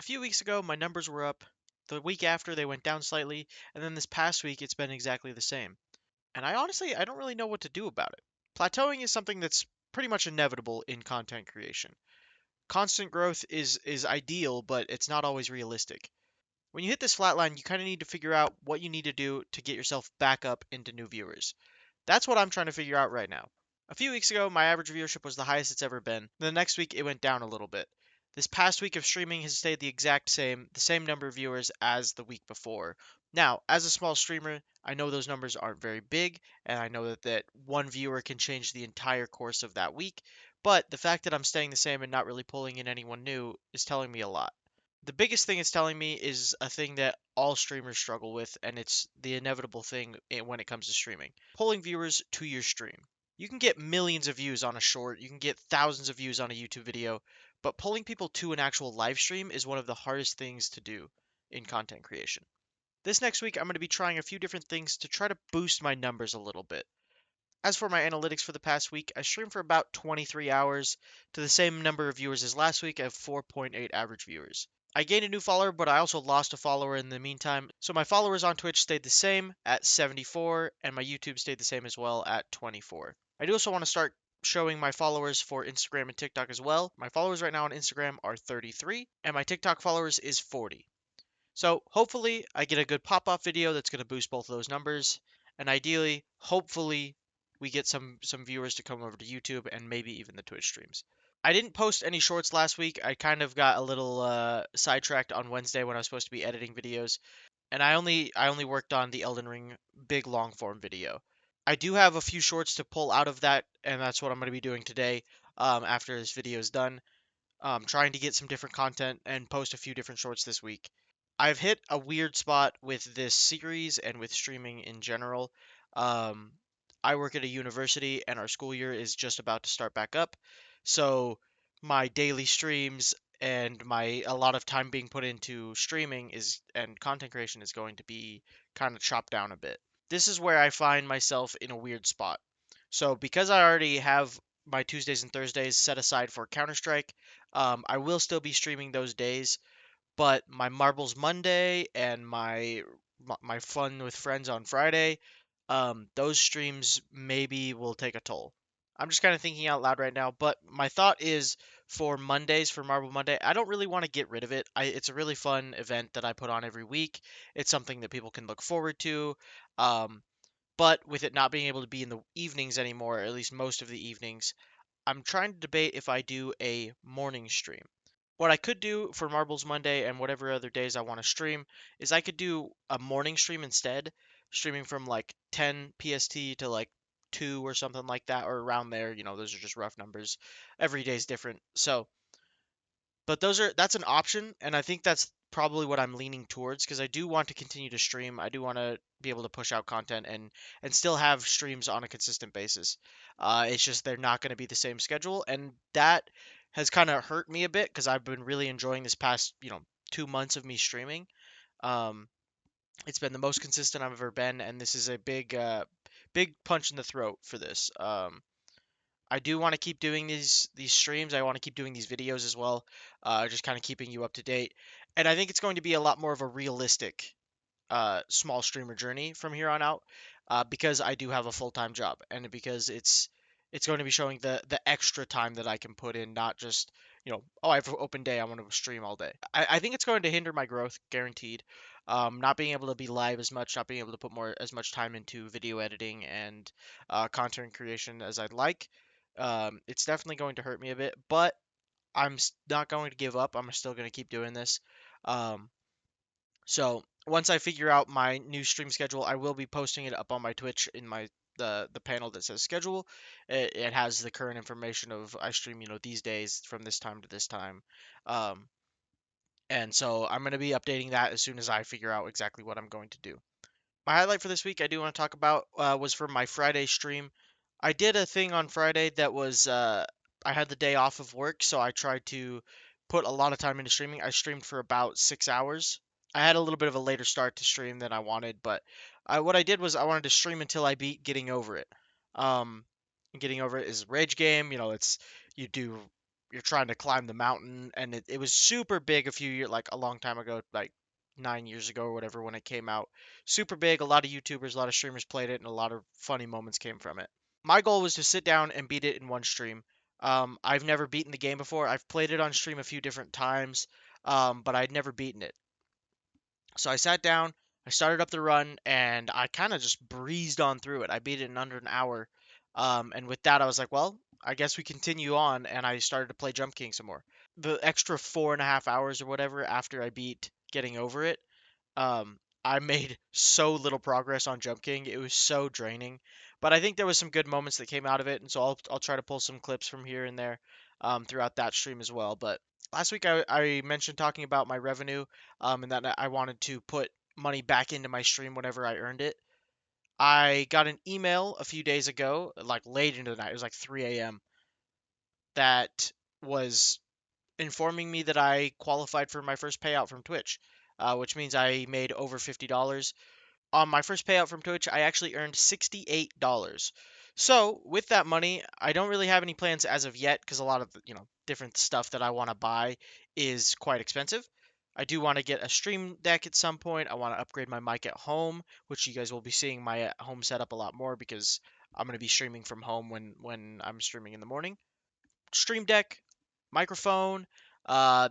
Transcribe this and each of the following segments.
A few weeks ago, my numbers were up. The week after, they went down slightly, and then this past week, it's been exactly the same. And I don't really know what to do about it. Plateauing is something that's pretty much inevitable in content creation. Constant growth is ideal, but it's not always realistic. When you hit this flat line, you kind of need to figure out what you need to do to get yourself back up into new viewers. That's what I'm trying to figure out right now. A few weeks ago, my average viewership was the highest it's ever been. The next week, it went down a little bit. This past week of streaming has stayed the same number of viewers as the week before. Now, as a small streamer, I know those numbers aren't very big, and I know that one viewer can change the entire course of that week, but the fact that I'm staying the same and not really pulling in anyone new is telling me a lot. The biggest thing it's telling me is a thing that all streamers struggle with, and it's the inevitable thing when it comes to streaming: pulling viewers to your stream. You can get millions of views on a short, you can get thousands of views on a YouTube video, but pulling people to an actual live stream is one of the hardest things to do in content creation. This next week, I'm going to be trying a few different things to try to boost my numbers a little bit. As for my analytics for the past week, I streamed for about 23 hours to the same number of viewers as last week at 4.8 average viewers. I gained a new follower, but I also lost a follower in the meantime, so my followers on Twitch stayed the same at 74, and my YouTube stayed the same as well at 24. I do also want to start showing my followers for Instagram and TikTok as well. My followers right now on Instagram are 33, and my TikTok followers is 40. So hopefully I get a good pop-off video that's going to boost both of those numbers, and ideally, hopefully, we get some viewers to come over to YouTube and maybe even the Twitch streams. I didn't post any shorts last week. I kind of got a little sidetracked on Wednesday when I was supposed to be editing videos, and I only worked on the Elden Ring big long form video. I do have a few shorts to pull out of that, and that's what I'm going to be doing today after this video is done. Trying to get some different content and post a few different shorts this week. I've hit a weird spot with this series and with streaming in general. Um, I work at a university and our school year is just about to start back up. So my daily streams and my a lot of time being put into streaming is and content creation is going to be kind of chopped down a bit. This is where I find myself in a weird spot. So because I already have my Tuesdays and Thursdays set aside for Counter-Strike, I will still be streaming those days, but my Marbles Monday and my fun with friends on Friday, those streams maybe will take a toll. I'm just kind of thinking out loud right now, but my thought is for Mondays, for Marble Monday, I don't really want to get rid of it. It's a really fun event that I put on every week. It's something that people can look forward to. Um, but with it not being able to be in the evenings anymore, or at least most of the evenings, I'm trying to debate if I do a morning stream. What I could do for Marbles Monday and whatever other days I want to stream is I could do a morning stream instead, streaming from like 10 PST to like 2 or something like that, or around there. Those are just rough numbers. Every day is different. So, but that's an option, and I think that's probably what I'm leaning towards because I do want to continue to stream. I do want to be able to push out content and still have streams on a consistent basis. It's just they're not going to be the same schedule, and that has kind of hurt me a bit because I've been really enjoying this past 2 months of me streaming. Um, it's been the most consistent I've ever been, and this is a big punch in the throat for this. I do want to keep doing these streams. I want to keep doing these videos as well, just kind of keeping you up to date. And I think it's going to be a lot more of a realistic small streamer journey from here on out, because I do have a full-time job and because it's going to be showing the extra time that I can put in, not just oh, I have an open day, I want to stream all day. I think it's going to hinder my growth, guaranteed. Not being able to be live as much, not being able to put as much time into video editing and content creation as I'd like. It's definitely going to hurt me a bit, but not going to give up. I'm still going to keep doing this. Um, so once I figure out my new stream schedule, I will be posting it up on my Twitch in the panel that says schedule. It has the current information of I stream, these days from this time to this time. Um, and so I'm going to be updating that as soon as I figure out exactly what I'm going to do. My highlight for this week I do want to talk about was for my Friday stream. I did a thing on Friday that was I had the day off of work, so I tried to put a lot of time into streaming. I streamed for about 6 hours. I had a little bit of a later start to stream than I wanted, but what I did was I wanted to stream until I beat Getting Over It. Um, Getting Over It is a rage game. It's you do you're trying to climb the mountain, and it was super big a few years, like a long time ago, like 9 years ago or whatever when it came out. Super big. A lot of YouTubers, a lot of streamers played it, and a lot of funny moments came from it. My goal was to sit down and beat it in one stream. I've never beaten the game before. I've played it on stream a few different times, but I'd never beaten it. So I sat down, I started up the run, and I kind of just breezed on through it. I beat it in under an hour. And with that, I was like, well, I guess we continue on, and I started to play Jump King some more. The extra 4.5 hours or whatever after I beat getting over it, I made so little progress on Jump King. It was so draining. But I think there was some good moments that came out of it, and so I'll try to pull some clips from here and there throughout that stream as well. But last week I mentioned talking about my revenue, and that I wanted to put money back into my stream whenever I earned it. I got an email a few days ago, like late into the night. It was like 3 a.m. that was informing me that I qualified for my first payout from Twitch, which means I made over $50. On my first payout from Twitch, I actually earned $68. So with that money, I don't really have any plans as of yet because a lot of different stuff that I want to buy is quite expensive. I do want to get a stream deck at some point. I want to upgrade my mic at home, which you guys will be seeing my at home setup a lot more because I'm going to be streaming from home when I'm streaming in the morning. Stream deck, microphone.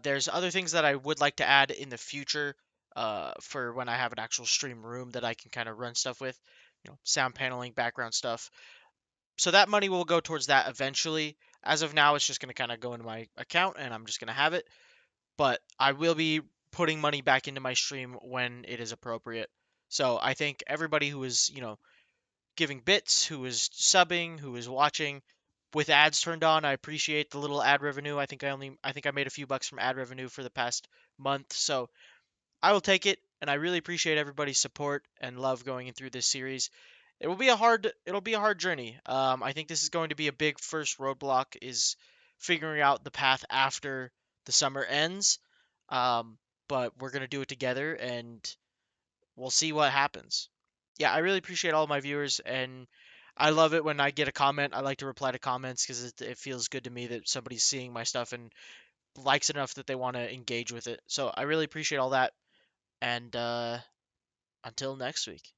There's other things that I would like to add in the future for when I have an actual stream room that I can kind of run stuff with, sound paneling, background stuff. So that money will go towards that eventually. As of now, it's just going to kind of go into my account and I'm just going to have it. But I will be putting money back into my stream when it is appropriate. So I think everybody who is, giving bits, who is subbing, who is watching. With ads turned on, I appreciate the little ad revenue. I think I made a few bucks from ad revenue for the past month, so I will take it, and I really appreciate everybody's support and love going in through this series. It'll be a hard journey. I think this is going to be a big first roadblock is figuring out the path after the summer ends. Um, but we're gonna do it together, and we'll see what happens. Yeah, I really appreciate all my viewers, and I love it when I get a comment. I like to reply to comments because it feels good to me that somebody's seeing my stuff and likes it enough that they want to engage with it. So I really appreciate all that, and until next week.